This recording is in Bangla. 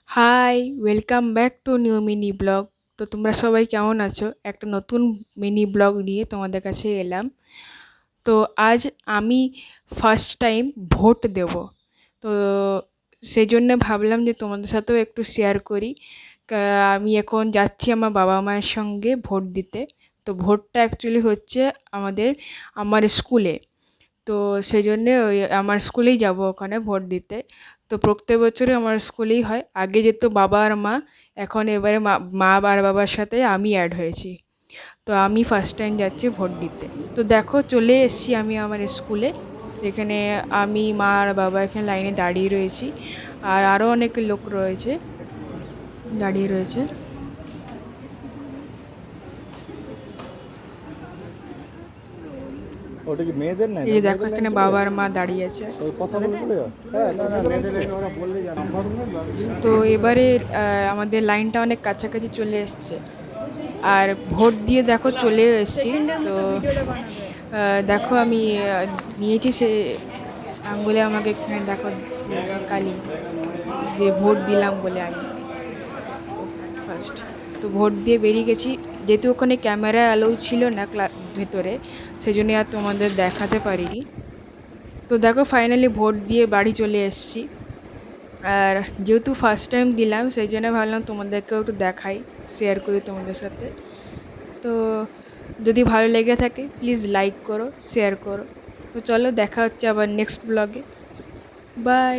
High, welcome back to new mini blog. তো তোমরা সবাই কেমন আছো? একটা নতুন মিনি ব্লগ নিয়ে তোমাদের কাছে এলাম। তো আজ আমি ফার্স্ট টাইম ভোট দেব। তো সেই জন্য ভাবলাম যে তোমাদের সাথেও একটু শেয়ার করি। আমি এখন যাচ্ছি আমার বাবা মায়ের সঙ্গে ভোট দিতে। তো ভোটটা অ্যাকচুয়ালি হচ্ছে আমার স্কুলে। তো সেই জন্যে ওই আমার স্কুলেই যাব ওখানে ভোট দিতে। তো প্রত্যেক বছরে আমার স্কুলেই হয়। আগে যেত বাবা আর মা, এখন এবারে মা আর বাবার সাথে আমি অ্যাড হয়েছি। তো আমি ফার্স্ট টাইম যাচ্ছি ভোট দিতে। তো দেখো চলে এসেছি আমি আমার স্কুলে, যেখানে আমি মা আর বাবা এখানে লাইনে দাঁড়িয়ে রয়েছি। আর আরও অনেক লোক রয়েছে, দাঁড়িয়ে রয়েছে। ওটা কি মেয়েদের নাই এই না? যে দেখো মেয়েদের লাইন এখানে চলে বাবা যাবে? আর মা দাঁড়িয়ে আছে। ওই কথা বলতে যাও। হ্যাঁ, না না মেয়েদের লাইন ওরা বললে জানো। তো এবারে আমাদের লাইনটা অনেক কাছাকাছি চলে এসছে। আর ভোট দিয়ে দেখো চলে এসেছি। তো দেখো আমি নিয়েছি সে আঙ্গুলে আমাকে এখানে দেখো দিয়েছে কালি, যে ভোট দিলাম বলে আমি ফার্স্ট। তো ভোট দিয়ে বেরিয়ে গেছি। যেহেতু ওখানে ক্যামেরা অ্যালাউ ছিল না ভেতরে, সেই জন্য আর তোমাদের দেখাতে পারিনি। তো দেখো ফাইনালি ভোট দিয়ে বাড়ি চলে এসেছি। আর যেহেতু ফার্স্ট টাইম দিলাম, সেই জন্য ভাবলাম তোমাদেরকেও একটু দেখাই, শেয়ার করি তোমাদের সাথে। তো যদি ভালো লেগে থাকে প্লিজ লাইক করো, শেয়ার করো। তো চলো দেখা হচ্ছে আবার নেক্সট ব্লগে। বাই।